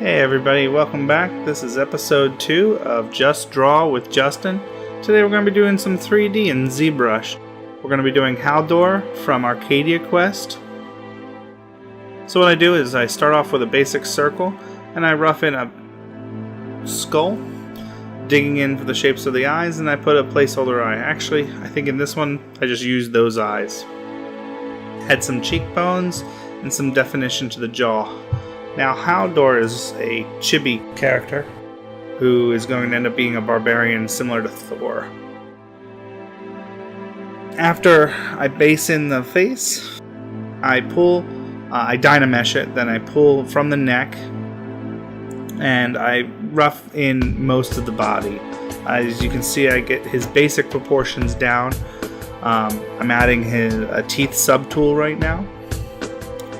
Hey everybody, welcome back. This is episode 2 of Just Draw with Justin. Today we're going to be doing some 3D in Zbrush. We're going to be doing Haldor from Arcadia Quest. So what I do is I start off with a basic circle and I rough in a skull, digging in for the shapes of the eyes, and I put a placeholder eye. Actually, I think in this one I just used those eyes. Had some cheekbones and some definition to the jaw. Now, Haldor is a Chibi character who is going to end up being a barbarian similar to Thor. After I base in the face, I dynamesh it, then I pull from the neck, and I rough in most of the body. As you can see, I get his basic proportions down. I'm adding a teeth subtool right now.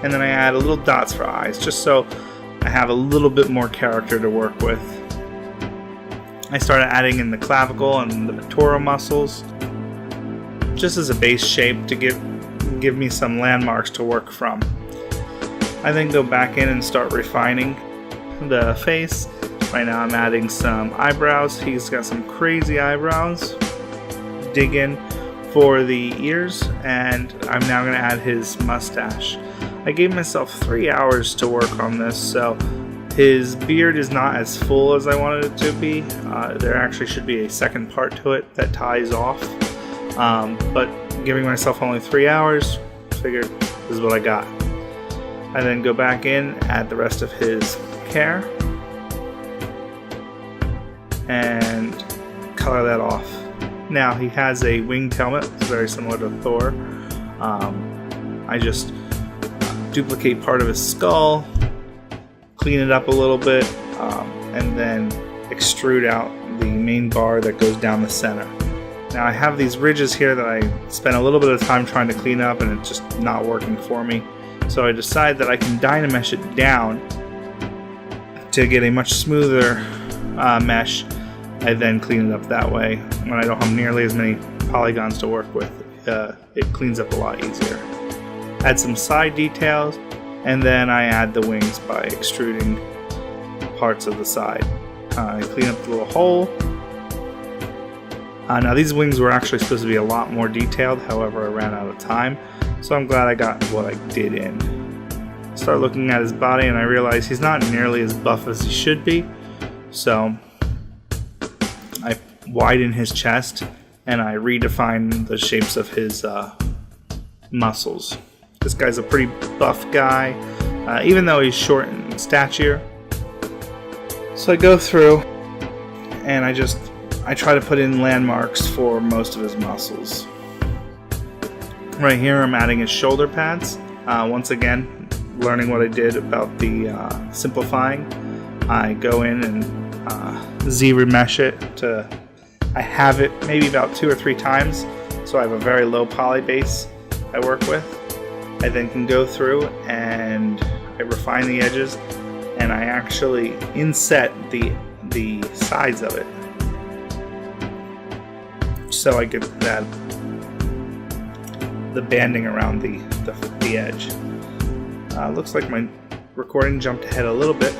And then I add a little dots for eyes, just so I have a little bit more character to work with. I started adding in the clavicle and the pectoral muscles, just as a base shape to give me some landmarks to work from. I then go back in and start refining the face. Right now I'm adding some eyebrows. He's got some crazy eyebrows. Dig in for the ears, and I'm now going to add his mustache. I gave myself 3 hours to work on this, so his beard is not as full as I wanted it to be. There actually should be a second part to it that ties off, but giving myself only 3 hours, figured this is what I got. I then go back in, add the rest of his hair, and color that off. Now he has a winged helmet, it's very similar to Thor. I just duplicate part of his skull, clean it up a little bit, and then extrude out the main bar that goes down the center. Now I have these ridges here that I spent a little bit of time trying to clean up, and it's just not working for me. So I decide that I can dynamesh it down to get a much smoother mesh. I then clean it up that way. When I don't have nearly as many polygons to work with, it cleans up a lot easier. Add some side details, and then I add the wings by extruding parts of the side. I clean up the little hole. Now these wings were actually supposed to be a lot more detailed, however I ran out of time, so I'm glad I got what I did in. Start looking at his body and I realize he's not nearly as buff as he should be, so I widen his chest and I redefine the shapes of his muscles. This guy's a pretty buff guy, even though he's short in stature. So I go through and I try to put in landmarks for most of his muscles. Right here I'm adding his shoulder pads. Once again, learning what I did about the simplifying. I go in and Z-remesh it I have it maybe about 2 or 3 times, so I have a very low poly base I work with. I then can go through and I refine the edges, and I actually inset the sides of it, so I get the banding around the edge. Looks like my recording jumped ahead a little bit,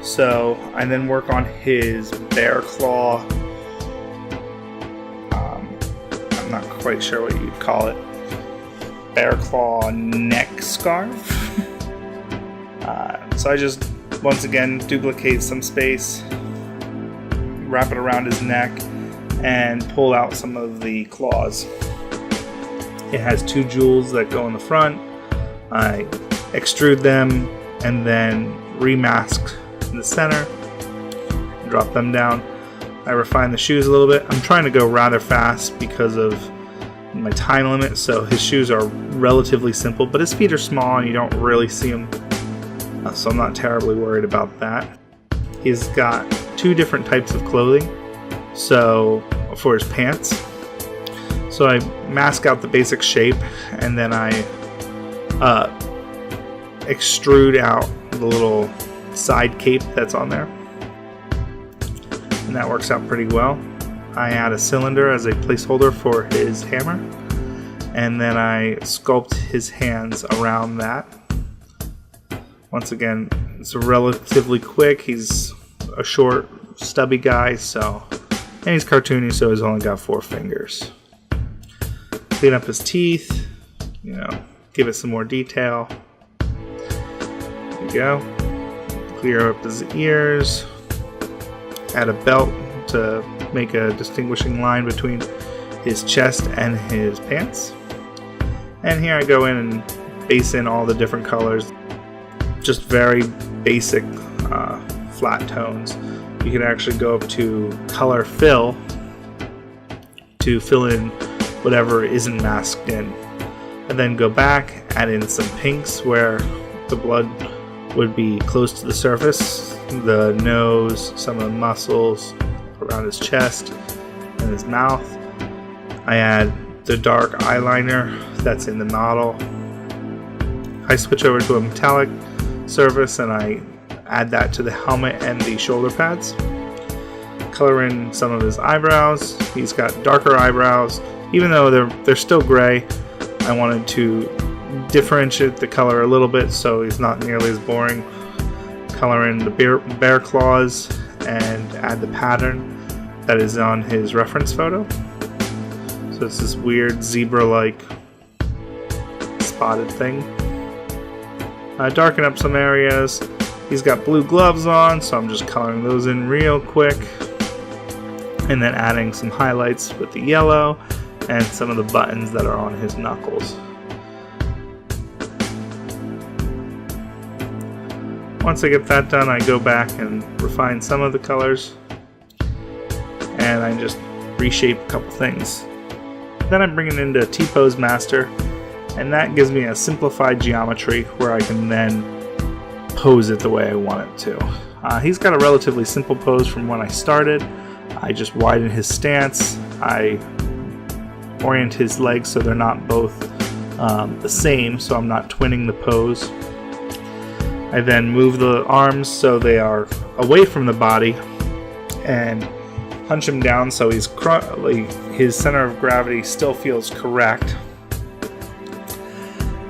so I then work on his bear claw. I'm not quite sure what you'd call it. Bear claw neck scarf. So I just once again duplicate some space, wrap it around his neck, and pull out some of the claws. It has 2 jewels that go in the front. I extrude them and then remask in the center, drop them down. I refine the shoes a little bit. I'm trying to go rather fast because of my time limit, so his shoes are relatively simple, but his feet are small and you don't really see them, so I'm not terribly worried about that. He's got 2 different types of clothing, so for his pants. So I mask out the basic shape, and then I extrude out the little side cape that's on there, and that works out pretty well. I add a cylinder as a placeholder for his hammer, and then I sculpt his hands around that. Once again, it's relatively quick. He's a short, stubby guy, and he's cartoony, so he's only got 4 fingers. Clean up his teeth, give it some more detail. There you go. Clear up his ears. Add a belt to make a distinguishing line between his chest and his pants. And here I go in and base in all the different colors. Just very basic flat tones. You can actually go up to color fill to fill in whatever isn't masked in. And then go back, add in some pinks where the blood would be close to the surface. The nose, some of the muscles around his chest and his mouth. I add the dark eyeliner that's in the model. I switch over to a metallic surface and I add that to the helmet and the shoulder pads. Color in some of his eyebrows. He's got darker eyebrows. Even though they're still gray, I wanted to differentiate the color a little bit so he's not nearly as boring. Color in the bear claws and add the pattern that is on his reference photo. So it's this weird zebra-like spotted thing. Darken up some areas. He's got blue gloves on, so I'm just coloring those in real quick. And then adding some highlights with the yellow and some of the buttons that are on his knuckles. Once I get that done, I go back and refine some of the colors. And I just reshape a couple things. Then I bring it into T-Pose Master, and that gives me a simplified geometry where I can then pose it the way I want it to. He's got a relatively simple pose from when I started. I just widen his stance. I orient his legs so they're not both the same, so I'm not twinning the pose. I then move the arms so they are away from the body and punch him down so his center of gravity still feels correct.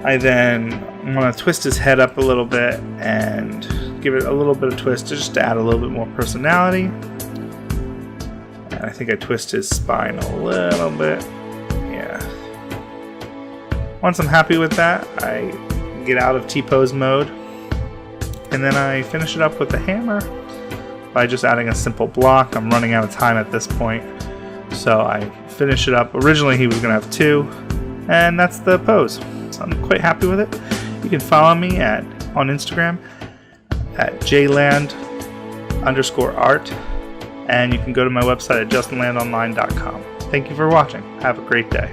I then want to twist his head up a little bit and give it a little bit of twist just to add a little bit more personality. And I think I twist his spine a little bit. Yeah. Once I'm happy with that, I get out of T-pose mode. And then I finish it up with the hammer by just adding a simple block. I'm running out of time at this point, so I finish it up. Originally he was going to have 2, and that's the pose. So I'm quite happy with it. You can follow me on Instagram at jland_art, and you can go to my website at justinlandonline.com. Thank you for watching. Have a great day.